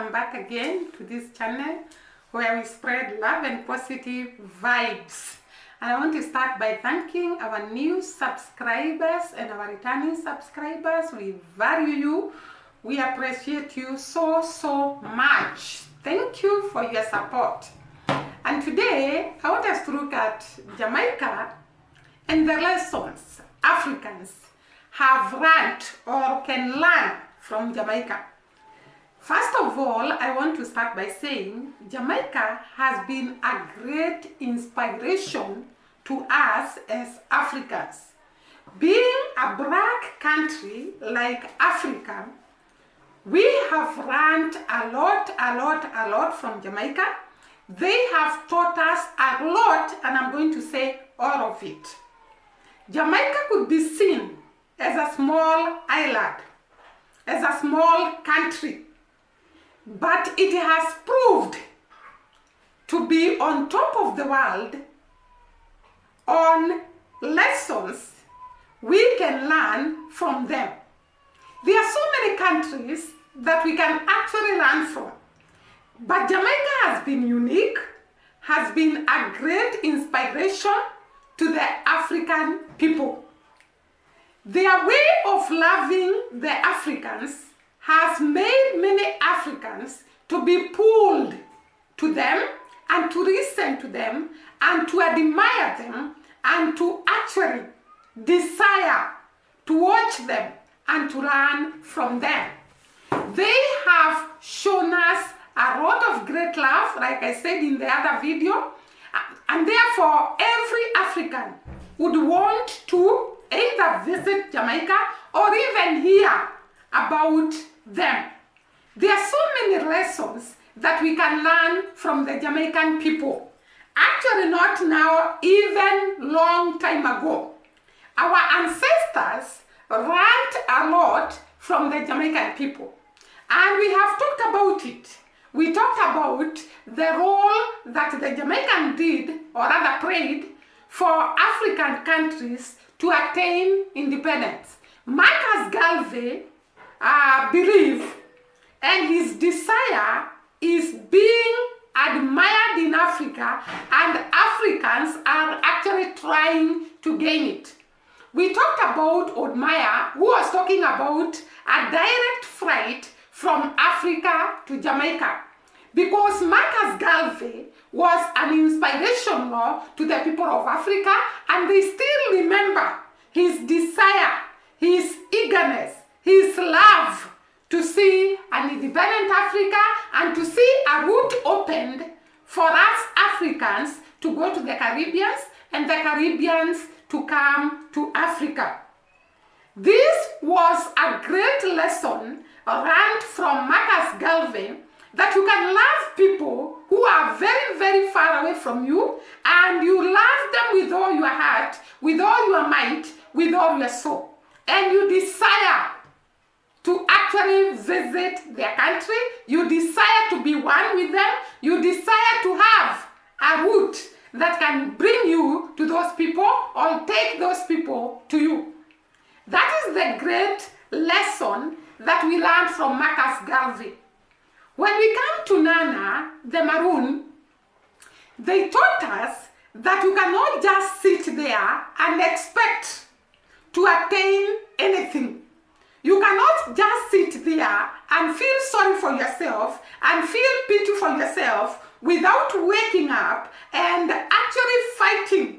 welcome back again to this channel where we spread love and positive vibes. And I want to start by thanking our new subscribers and our returning subscribers. We value you. We appreciate you so much. Thank you for your support. And today I want us to look at Jamaica and the lessons Africans have learned or can learn from Jamaica. First of all, I want to start by saying Jamaica has been a great inspiration to us as Africans. Being a black country like Africa, we have learned a lot from Jamaica. They have taught us a lot, and I'm going to say all of it. Jamaica could be seen as a small island, as a small country, but it has proved to be on top of the world on lessons we can learn from them. There are so many countries that we can actually learn from, but Jamaica has been unique, has been a great inspiration to the African people. Their way of loving the Africans has made many Africans to be pulled to them and to listen to them and to admire them and to actually desire to watch them and to learn from them. They have shown us a lot of great love, like I said in the other video, and therefore every African would want to either visit Jamaica or even hear about them. There are so many lessons that we can learn from the Jamaican people. Actually, not now, even long time ago. Our ancestors learned a lot from the Jamaican people, and we have talked about it. We talked about the role that the Jamaican did, or rather played, for African countries to attain independence. Marcus Garvey believed, and his desire is being admired in Africa, and Africans are actually trying to gain it. We talked about Oldmeyer, who was talking about a direct flight from Africa to Jamaica, because Marcus Garvey was an inspiration to the people of Africa, and they still remember his desire, his eagerness, his love to see an independent Africa and to see a route opened for us Africans to go to the Caribbean and the Caribbeans to come to Africa. This was a great lesson learned from Marcus Garvey, that you can love people who are very far away from you, and you love them with all your heart, with all your might, with all your soul, and you desire to actually visit their country, you desire to be one with them, you desire to have a route that can bring you to those people or take those people to you. That is the great lesson that we learned from Marcus Garvey. When we come to Nana, the Maroon, they taught us that you cannot just sit there and expect to attain anything. You cannot just sit there and feel sorry for yourself and feel pity for yourself without waking up and actually fighting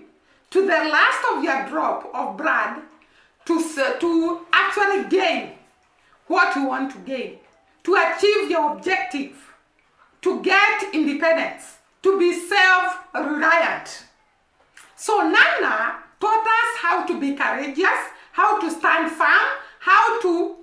to the last of your drop of blood to actually gain what you want to gain, to achieve your objective, to get independence, to be self-reliant. So Nana taught us how to be courageous, how to stand firm, how to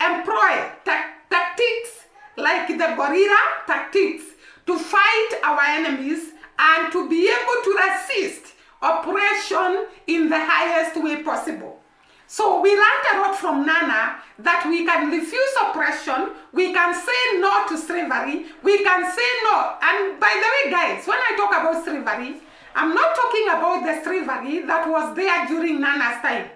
employ tactics like the guerrilla tactics to fight our enemies and to be able to resist oppression in the highest way possible. So we learned a lot from Nana that we can refuse oppression, we can say no to slavery, we can say no. And by the way, guys, when I talk about slavery, I'm not talking about the slavery that was there during Nana's time.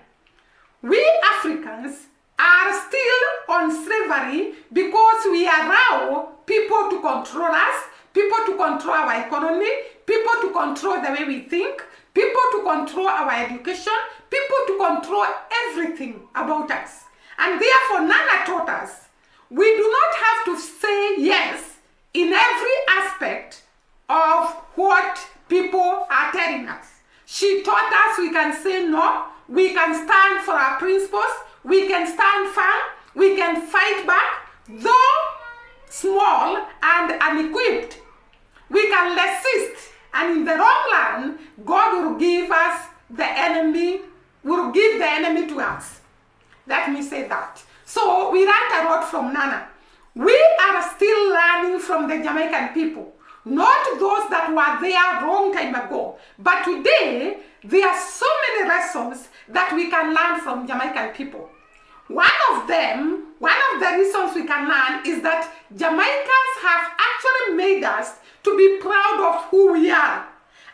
We Africans are still on slavery because we allow people to control us, people to control our economy, people to control the way we think, people to control our education, people to control everything about us. And therefore, Nana taught us we do not have to say yes in every aspect of what people are telling us. She taught us we can say no, we can stand for our principles, we can stand firm, we can fight back, though small and unequipped. We can resist, and in the long run, God will give us the enemy, will give the enemy to us. Let me say that. So we learned a lot from Nana. We are still learning from the Jamaican people, not those that were there a long time ago. But today, there are so many lessons that we can learn from Jamaican people. One of the reasons we can learn is that Jamaicans have actually made us to be proud of who we are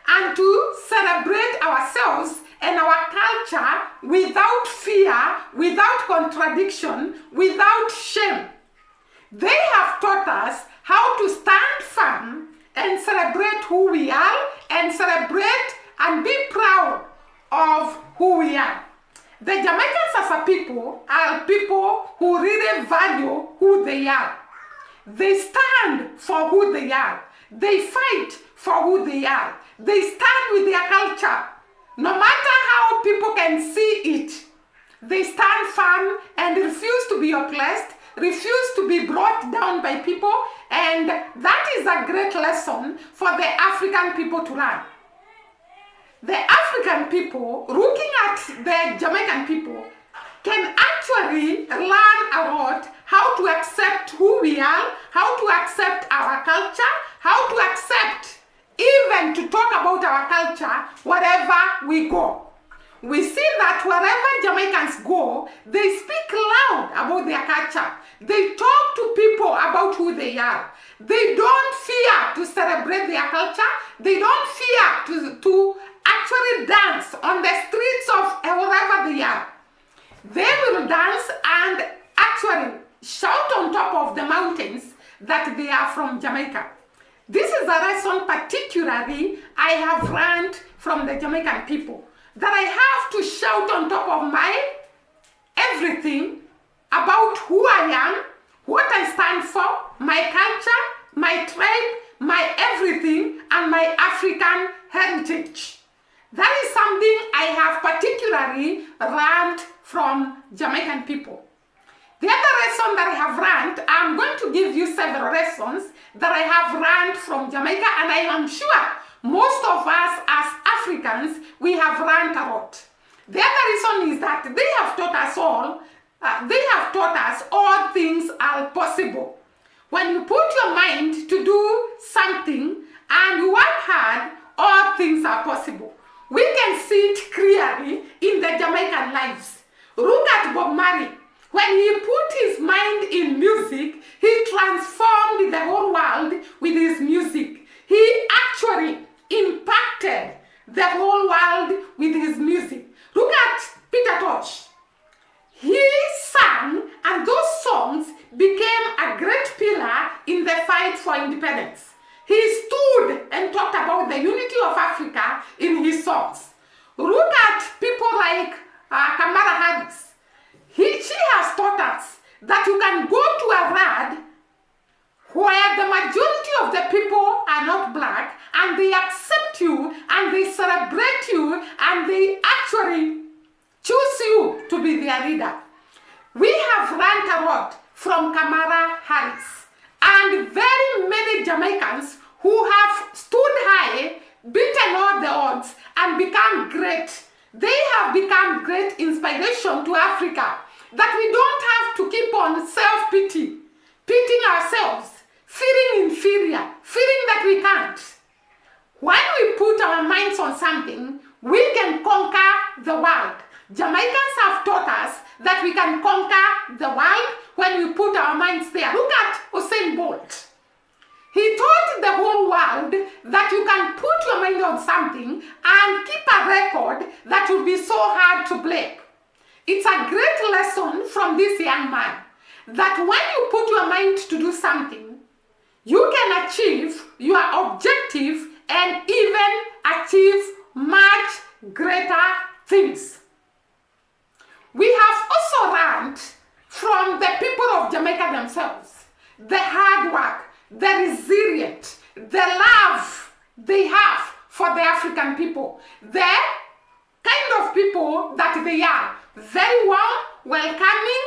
and to celebrate ourselves and our culture without fear, without contradiction, without shame. They have taught us how to stand firm and celebrate who we are and celebrate and be proud of who we are. The Jamaicans as a people are people who really value who they are. They stand for who they are. They fight for who they are. They stand with their culture. No matter how people can see it, they stand firm and refuse to be oppressed, refuse to be brought down by people, and that is a great lesson for the African people to learn. The African people, looking at the Jamaican people, can actually learn a lot how to accept who we are, how to accept our culture, how to accept even to talk about our culture wherever we go. We see that wherever Jamaicans go, they speak loud about their culture. They talk to people about who they are. They don't fear to celebrate their culture. They don't fear to actually dance on the streets of wherever they are. They will dance and actually shout on top of the mountains that they are from Jamaica. This is a lesson particularly I have learned from the Jamaican people, that I have to shout on top of my everything about who I am, what I stand for, my culture, my tribe, my everything, and my African heritage. That is something I have particularly learned from Jamaican people. The other lesson that I have learned, I'm going to give you several lessons that I have learned from Jamaica, and I am sure most of us as Africans, we have learned a lot. The other reason is that they have taught us all things are possible. When you put your mind to do something and you work hard, all things are possible. We can see it clearly in the Jamaican lives. Look at Bob Marley. When he put his mind in music, he transformed the whole world with his music. He actually impacted the whole world with his music. Look at Peter Tosh. He sang, and those songs became a great pillar in the fight for independence. He stood and talked about the unity of Africa in his songs. Look at people like Kamala Harris. She has taught us that you can go to a land where the majority of the people are not black, and they accept you, and they celebrate you, and they actually choose you to be their leader. We have learned a lot from Kamala Harris, and very many Jamaicans who have stood high, beaten all the odds, and become great. They have become great inspiration to Africa, that we don't have to keep on self-pity, pitying ourselves, feeling inferior, feeling that we can't. When we put our minds on something, we can conquer the world. Jamaicans have taught us that we can conquer the world when we put our minds there. Look at Usain Bolt. He taught the whole world that you can put your mind on something and keep a record that will be so hard to break. It's a great lesson from this young man that when you put your mind to do something, you can achieve your objective and even achieve much greater things. We have also learned from the people of Jamaica themselves, the hard work, the resilience, the love they have for the African people, the kind of people that they are, very warm, welcoming,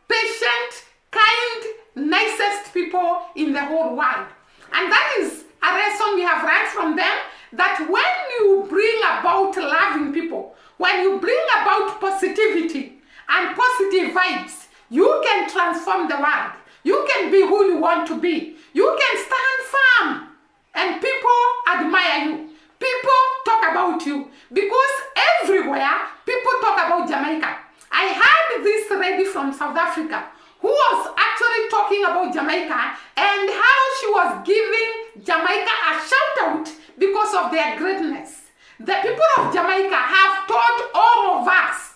patient, kind, nicest people in the whole world. And that is a lesson we have learned from them, that when you bring about loving people, when you bring about positivity and positive vibes, you can transform the world. You can be who you want to be. You can stand firm and people admire you. People talk about you because everywhere people talk about Jamaica. I heard this lady from South Africa who was actually talking about Jamaica and how she was giving Jamaica a shout out because of their greatness. The people of Jamaica have taught all of us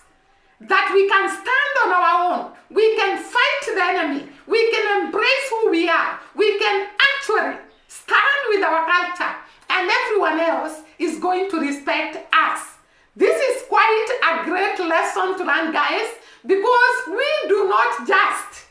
that we can stand on our own. We can fight the enemy. We can embrace who we are. We can actually stand with our culture, and everyone else is going to respect us. This is quite a great lesson to learn, guys, because we do not just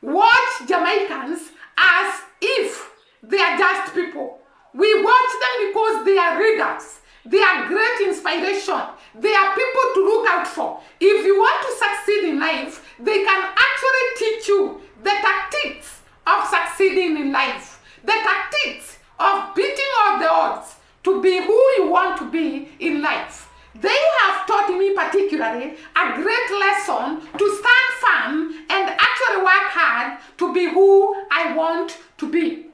watch Jamaicans as if they are just people. We watch them because they are leaders. They are great inspiration. They are people to look out for. If you want to succeed in life, they can actually teach you the tactics of succeeding in life, the tactics of beating all the odds to be who you want to be in life. They have taught me particularly a great lesson to stand firm and actually work hard to be who I want to be.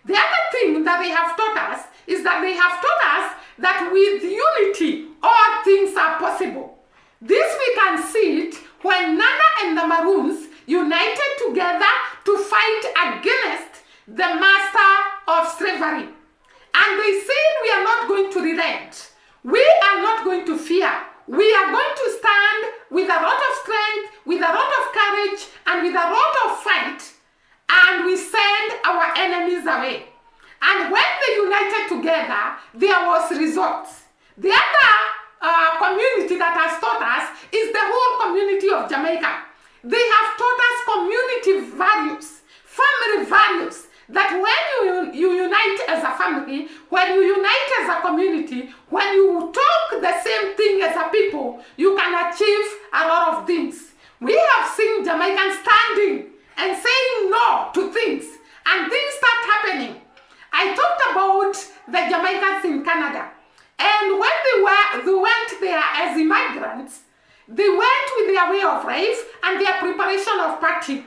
The other thing that they have taught us is that they have taught us that with unity, all things are possible. This we can see it when Nana and the Maroons united together to fight against the master of slavery. And they said, we are not going to relent. We are not going to fear. We are going to stand with a lot of strength, with a lot of courage, and with a lot of fight, and we send our enemies away. And when they united together, there was results. The other community that has taught us is the whole community of Jamaica. They have taught us community values, family values, that when you unite as a family, when you unite as a community, when you talk the same thing as a people, you can achieve a lot of things. We have seen Jamaicans standing and saying no to things, and things start happening. I talked about the Jamaicans in Canada, and when they went there as immigrants, they went with their way of life and their preparation of party.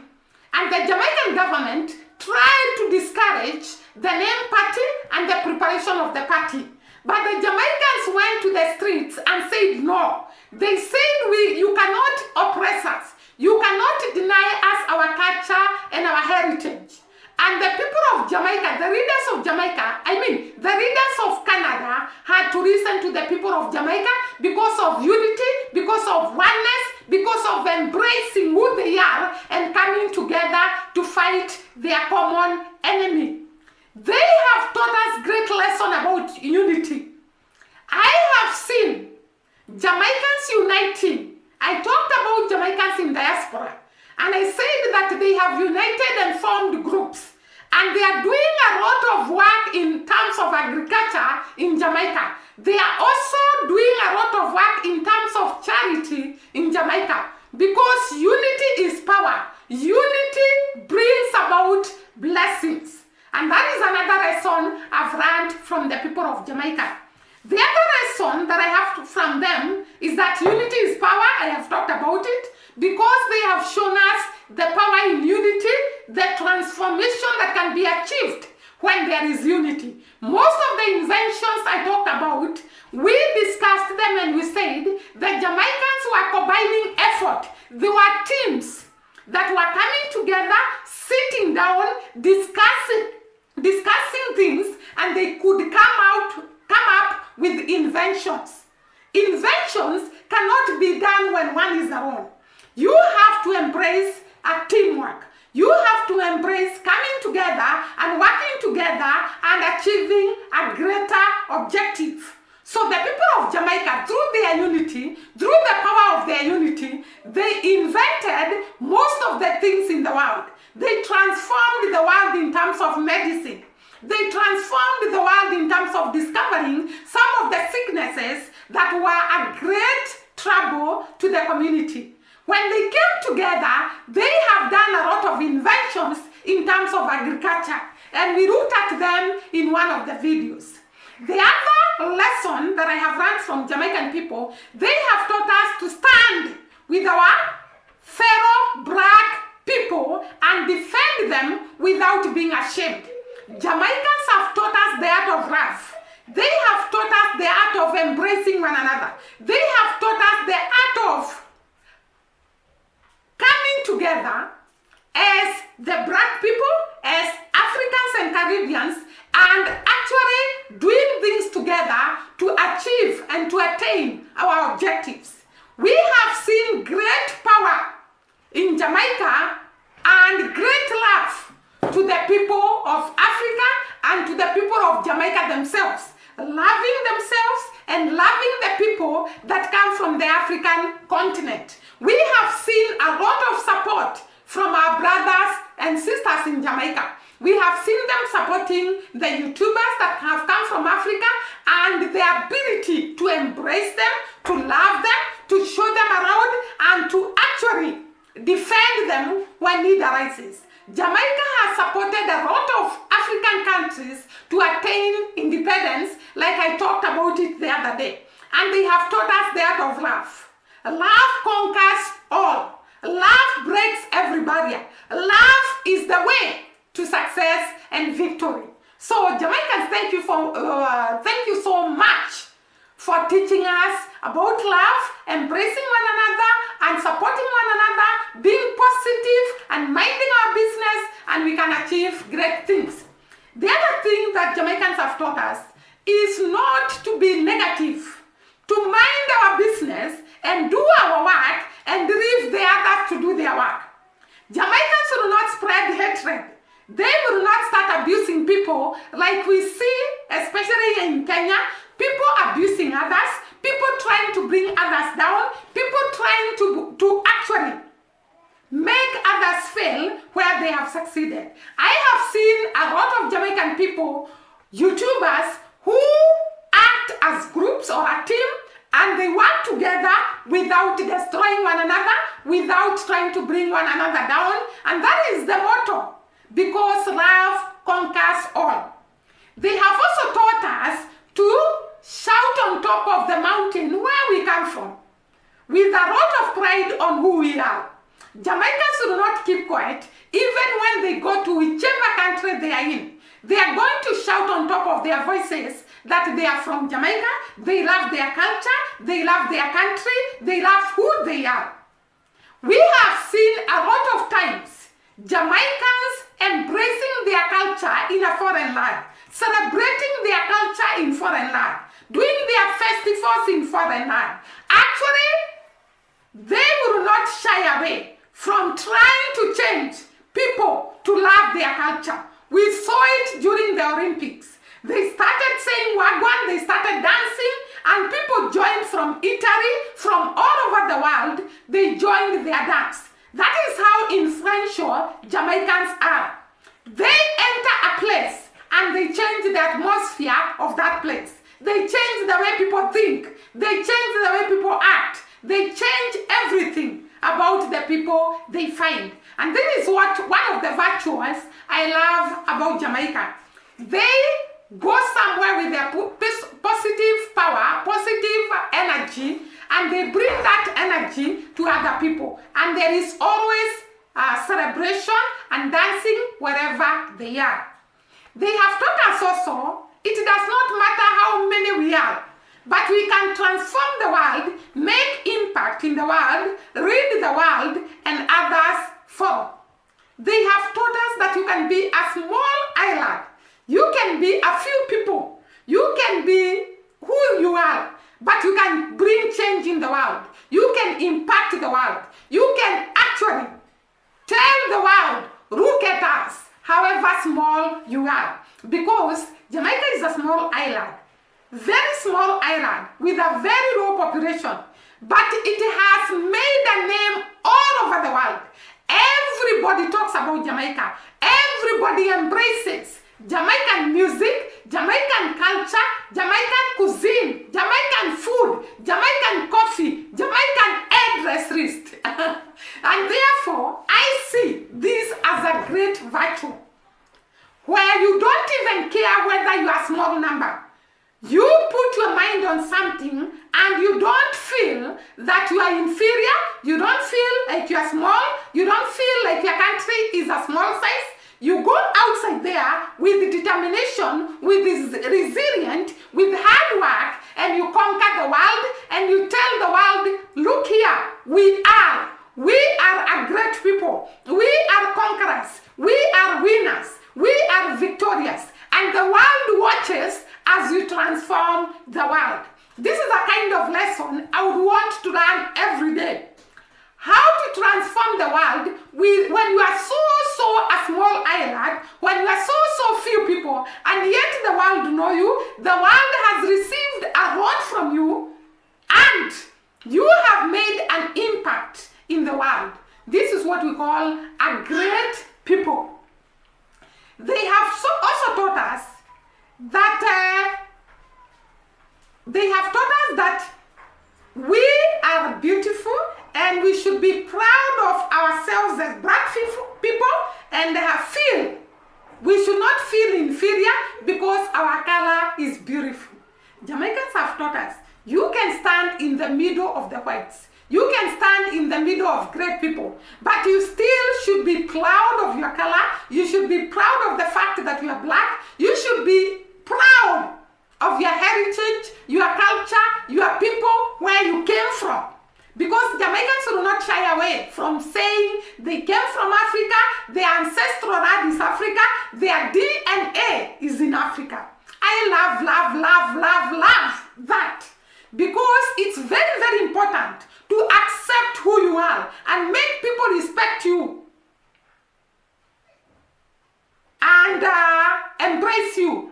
And the Jamaican government tried to discourage the name party and the preparation of the party. But the Jamaicans went to the streets and said no. They said, you cannot oppress us. You cannot deny us our culture and our heritage. And the people of Jamaica, the leaders of Jamaica, the leaders of Canada had to listen to the people of Jamaica because of unity, because of oneness, because of embracing who they are and coming together to fight their common enemy. They have taught us great lesson about unity. I have seen Jamaicans uniting. I talked about Jamaicans in diaspora, and I said that they have united and formed groups, and they are doing a lot of work in terms of agriculture in Jamaica. They are also doing a lot of work in terms of charity in Jamaica, because unity is power. Unity brings about blessings. And that is another lesson I've learned from the people of Jamaica. The other lesson that I have from them is that unity is power. I have talked about it because they have shown us the power in unity, the transformation that can be achieved when there is unity. Most of the inventions I talked about, we discussed them and we said the Jamaicans were combining effort. There were teams that were coming together, sitting down, discussing things, and they could come up with inventions. Inventions cannot be done when one is alone. You have to embrace a teamwork. You have to embrace coming together and working together and achieving a greater objective. So the people of Jamaica, through their unity, through the power of their unity, they invented most of the things in the world. They transformed the world in terms of medicine. They transformed the world in terms of discovering some of the sicknesses that were a great trouble to the community. When they came together, they have done a lot of inventions in terms of agriculture, and we looked at them in one of the videos. The other lesson that I have learned from Jamaican people, they have taught us to stand with our fellow black people and defend them without being ashamed. Jamaicans have taught us the art of love. They have taught us the art of embracing one another. They have taught us the art of coming together as the black people, as Africans and Caribbeans, and actually doing things together to achieve and to attain our objectives. We have seen great power in Jamaica and great love to the people of Africa and to the people of Jamaica themselves, loving themselves and loving the people that come from the African continent. We have seen a lot of support from our brothers and sisters in Jamaica. We have seen them supporting the YouTubers that have come from Africa and the ability to embrace them, to love them, to show them around, and to actually defend them when need arises. Jamaica has supported a lot of African countries to attain independence, like I talked about it the other day. And they have taught us the art of love. Love conquers all. Love breaks every barrier. Love is the way to success and victory. So Jamaicans, thank you so much for teaching us about love, embracing one another, and supporting one another, being positive and minding our business, and we can achieve great things. The other thing that Jamaicans have taught us is not to be negative, to mind our business and do our work and leave the others to do their work. Jamaicans will not spread hatred. They will not start abusing people like we see, especially in Kenya, people abusing others, people trying to bring others down, people trying to actually make others fail where they have succeeded. I have seen a lot of Jamaican people, YouTubers, who act as groups or a team, and they work together without destroying one another, without trying to bring one another down, and that is the motto, because love conquers all. They have also taught us to shout on top of the mountain where we come from, with a lot of pride on who we are. Jamaicans will not keep quiet, even when they go to whichever country they are in. They are going to shout on top of their voices that they are from Jamaica, they love their culture, they love their country, they love who they are. We have seen a lot of times Jamaicans embracing their culture in a foreign land, celebrating their culture in foreign land, doing their festivals in foreign land. Actually, they will not shy away from trying to change people to love their culture. We saw it during the Olympics. They started saying Wagwan, they started dancing, and people joined from Italy, from all over the world, they joined their dance. That is how influential Jamaicans are. They enter a place and they change the atmosphere of that place. They change the way people think. They change the way people act. They change everything about the people they find. And this is what one of the virtues I love about Jamaica. They go somewhere with their positive power, positive energy, and they bring that energy to other people. And there is always a celebration and dancing wherever they are. They have taught us also, it does not matter how many we are, but we can transform the world, make impact in the world, read the world, and others follow. They have taught us that you can be a small island. You can be a few people. You can be who you are, but you can bring in the world. You can impact the world. You can actually tell the world, look at us, however small you are. Because Jamaica is a small island, very small island with a very low population, but it has made a name all over the world. Everybody talks about Jamaica. Everybody embraces Jamaican music, Jamaican culture, Jamaican cuisine, Jamaican food, Jamaican coffee, Jamaican address list. And therefore, I see this as a great virtue, where you don't even care whether you are a small number. You put your mind on something and you don't feel that you are inferior, you don't feel like you are small, you don't feel like your country is a small size. You go outside there with determination, with resilience, with hard work, and you conquer the world, and you tell the world, look here, we are a great people, we are conquerors, we are winners, we are victorious, and the world watches as you transform the world. This is a kind of lesson I would want to learn every day. How to transform the world when you are so a small island, when you are so few people, and yet the world know you, the world has received a lot from you, and you have made an impact in the world. This is what we call a great people. They have also taught us that we are beautiful, and we should be proud of ourselves as black people, and feel we should not feel inferior because our color is beautiful. Jamaicans have taught us you can stand in the middle of the whites. You can stand in the middle of great people, but you still should be proud of your color. You should be proud of the fact that you are black. You should be proud of your heritage, your culture, your people, where you came from. Because Jamaicans will not shy away from saying they came from Africa, their ancestral land is Africa, their DNA is in Africa. I love that. Because it's very, very important to accept who you are and make people respect you and embrace you,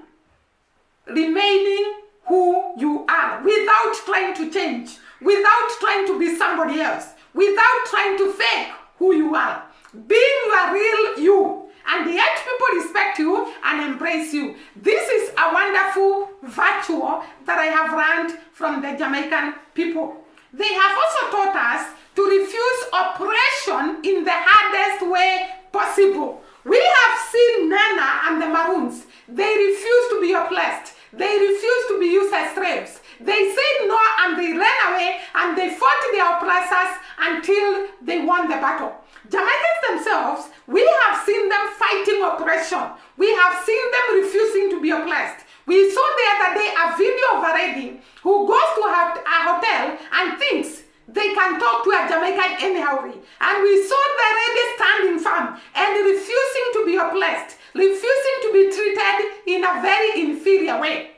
remaining who you are without trying to change, without trying to be somebody else, without trying to fake who you are, being your real you, and yet people respect you and embrace you. This is a wonderful virtue that I have learned from the Jamaican people. They have also taught us to refuse oppression in the hardest way possible. We have seen Nana and the Maroons. They refused to be oppressed. They refused to be used as slaves. They said no and they ran away and they fought their oppressors until they won the battle. Jamaicans themselves, we have seen them fighting oppression. We have seen them refusing to be oppressed. We saw the other day a video of a lady who goes to a hotel and thinks they can talk to a Jamaican anyhow. And we saw the lady standing firm and refusing to be oppressed, refusing to be treated in a very inferior way.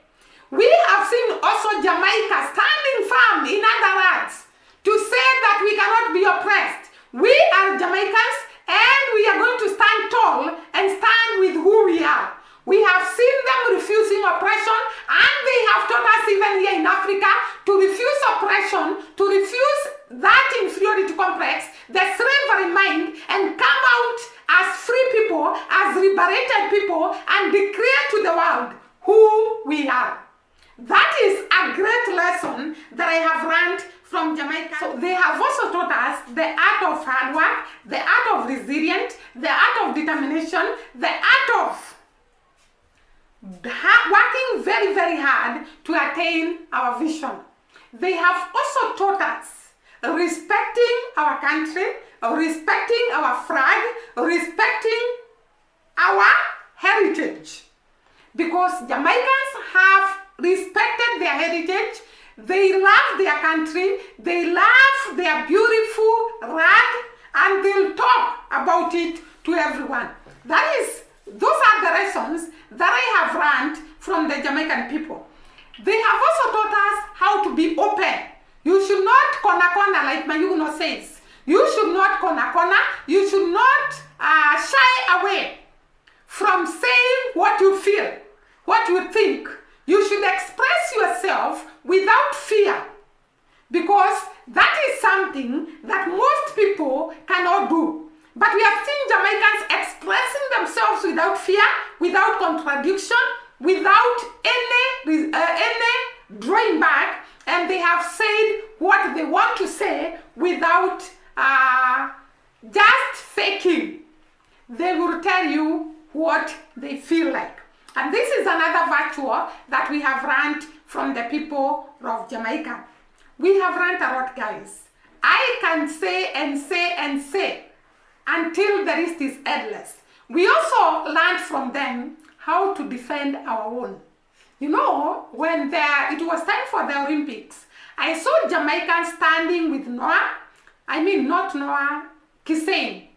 We have seen also Jamaica standing firm, in other words, to say that we cannot be oppressed. We are Jamaicans and we are going to stand tall and stand with who we are. We have seen them refusing oppression, and they have taught us even here in Africa to refuse oppression, to refuse that inferiority complex, the slavery mind, and come out as free people, as liberated people, and declare to the world who we are. That is a great lesson that I have learned from Jamaica. So they have also taught us the art of hard work, the art of resilience, the art of determination, the art of working very, very hard to attain our vision. They have also taught us respecting our country, respecting our flag, respecting our heritage. Because Jamaicans have respected their heritage, they love their country, they love their beautiful flag, and they'll talk about it to everyone. Those are the lessons that I have learned from the Jamaican people. They have also taught us how to be open. You should not corner like Mayuno says. You should not corner. You should not shy away from saying what you feel, what you think. You should express yourself without fear, because that is something that most people cannot do. But we have seen Jamaicans expressing themselves without fear, without contradiction, without any drawing back, and they have said what they want to say without just faking. They will tell you what they feel like. And this is another virtue that we have learned from the people of Jamaica. We have learned a lot, guys. I can say and say and say until the list is endless. We also learned from them how to defend our own. You know, when it was time for the Olympics, I saw Jamaicans standing with Kisane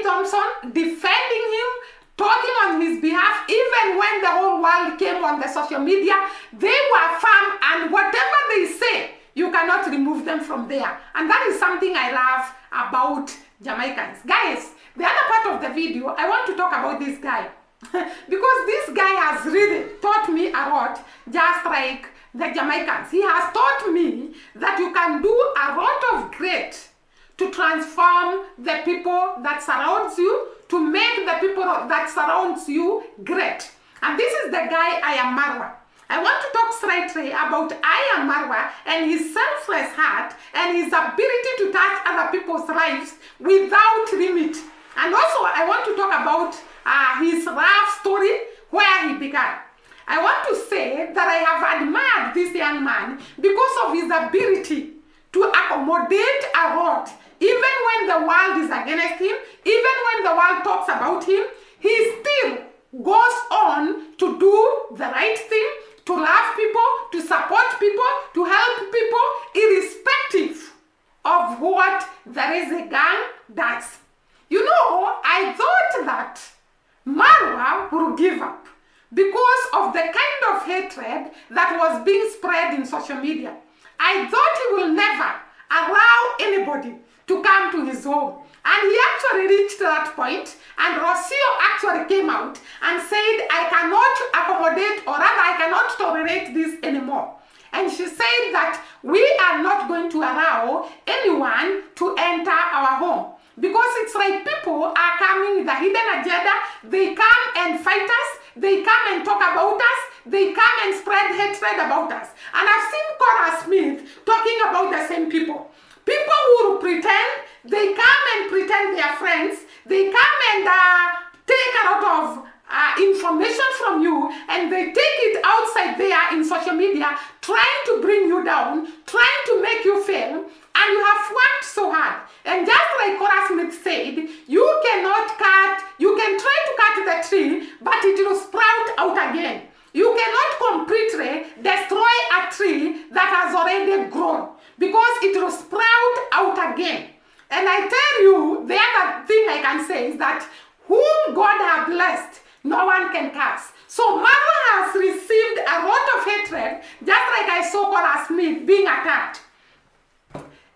Thompson, defending him, talking on his behalf. Even when the whole world came on the social media, they were firm, and whatever they say, you cannot remove them from there. And that is something I love about Jamaicans. Guys, the other part of the video, I want to talk about this guy. Because this guy has really taught me a lot, just like the Jamaicans. He has taught me that you can do a lot of great to transform the people that surrounds you, to make the people that surrounds you great. And this is the guy I Am Marwa. I want to talk straightly about I Am Marwa and his selfless heart and his ability to touch other people's lives without limit. And also I want to talk about his love story, where he began. I want to say that I have admired this young man because of his ability to accommodate a lot. Even when the world is against him, even when the world talks about him, he still goes on to do the right thing, to love people, to support people, to help people, irrespective of what the Reze gang does. You know, I thought that Marwa would give up because of the kind of hatred that was being spread in social media. I thought he will never allow anybody to come to his home. And he actually reached that point, and Rocio actually came out and said, I cannot accommodate, or rather I cannot tolerate this anymore. And she said that we are not going to allow anyone to enter our home. Because it's like people are coming with a hidden agenda. They come and fight us. They come and talk about us. They come and spread hatred about us. And I've seen Cora Smith talking about the same people. People who pretend, they come and pretend they are friends. They come and take a lot of information from you, and they take it outside there in social media, trying to bring you down, trying to make you fail, and you have worked so hard. And just like Cora Smith said, you can try to cut the tree, but it will sprout out again. You cannot completely destroy a tree that has already grown, because it will sprout out again. And I tell you, the other thing I can say is that whom God has blessed, no one can curse. So Marwa has received a lot of hatred, just like I saw Cora Smith being attacked.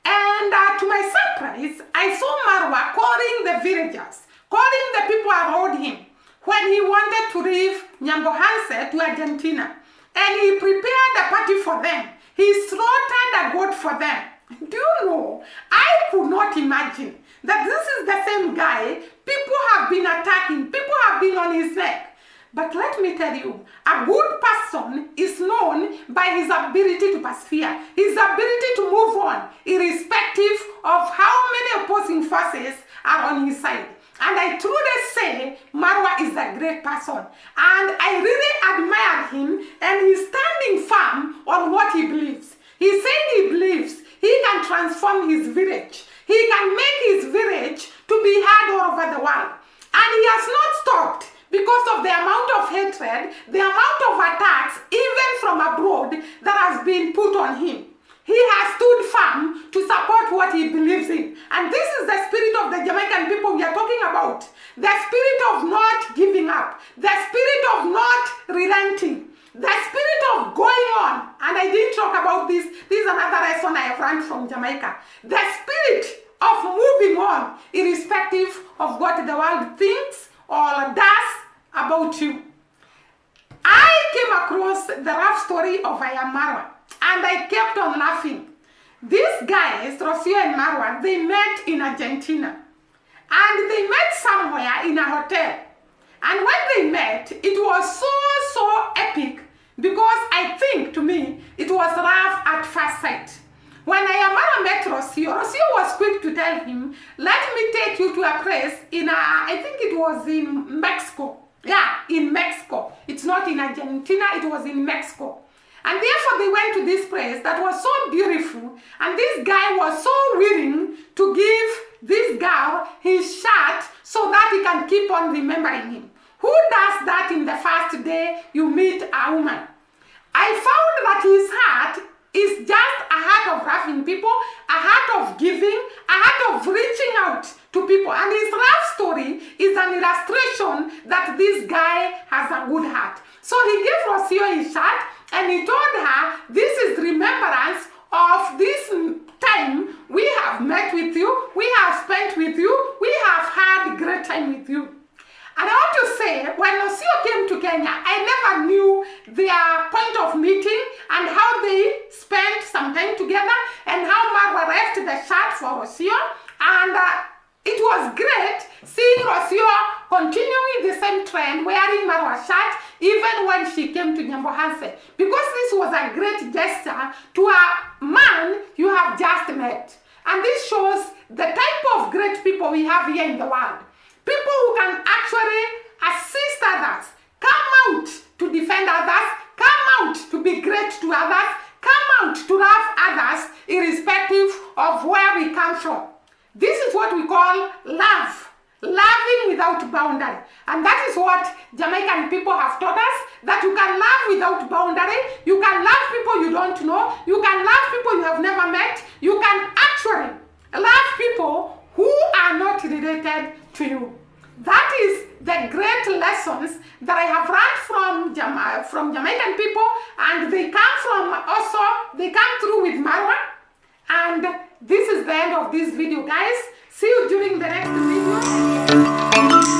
And to my surprise, I saw Marwa calling the villagers, calling the people around him when he wanted to leave Nyambohanse to Argentina. And he prepared a party for them. He slaughtered a goat for them. Do you know, I could not imagine that this is the same guy people have been attacking, people have been on his neck. But let me tell you, a good person is known by his ability to persevere, his ability to move on, irrespective of how many opposing forces are on his side. And I truly say Marwa is a great person. And I really admire him, and he's standing firm on what he believes. He said he believes he can transform his village. He can make his village to be heard all over the world. And he has not stopped because of the amount of hatred, the amount of attacks, even from abroad, that has been put on him. He has stood firm to support what he believes in. And this is the spirit of the Jamaican people we are talking about. The spirit of not giving up. The spirit of not relenting. The spirit of going on. And I I didn't talk about this. This is another lesson I have learned from Jamaica. The spirit of moving on, irrespective of what the world thinks or does about you. I came across the rough story of Marwa, and I kept on laughing. These guys, Rocio and Marwa, they met in Argentina. And they met somewhere in a hotel. And when they met, it was so epic, because I think, to me, it was love at first sight. When Ayamara met Rocio was quick to tell him, let me take you to a place in, I think it was in Mexico. Yeah, in Mexico. It's not in Argentina, it was in Mexico. And therefore they went to this place that was so beautiful, and this guy was so willing to give this girl his shirt so that he can keep on remembering him. Who does that in the first day you meet a woman? I found that his heart is just a heart of loving people, a heart of giving, a heart of reaching out to people. And his love story is an illustration that this guy has a good heart. So he gave Rocio his shirt, and he told her, this is remembrance of this time we have met with you, we have spent with you, we have had a great time with you. And I want to say, when Rocio came to Kenya, I never knew their point of meeting and how they spent some time together, and how Marwa left the shirt for Rocio. And it was great seeing Rocio continuing the same trend, wearing Marwa's shirt, even when she came to Nyambohanse, because this was a great gesture to a man you have just met. And this shows the type of great people we have here in the world. People who can actually assist others, come out to defend others, come out to be great to others, come out to love others, irrespective of where we come from. This is what we call love. Loving without boundary. And that is what Jamaican people have taught us, that you can love without boundary, you can love people you don't know, you can love people you have never met, you can actually love people who are not related to you. That is the great lessons that I have learned from Jamaican people, and they come through with Marwa. And this is the end of this video, guys. See you during the next video.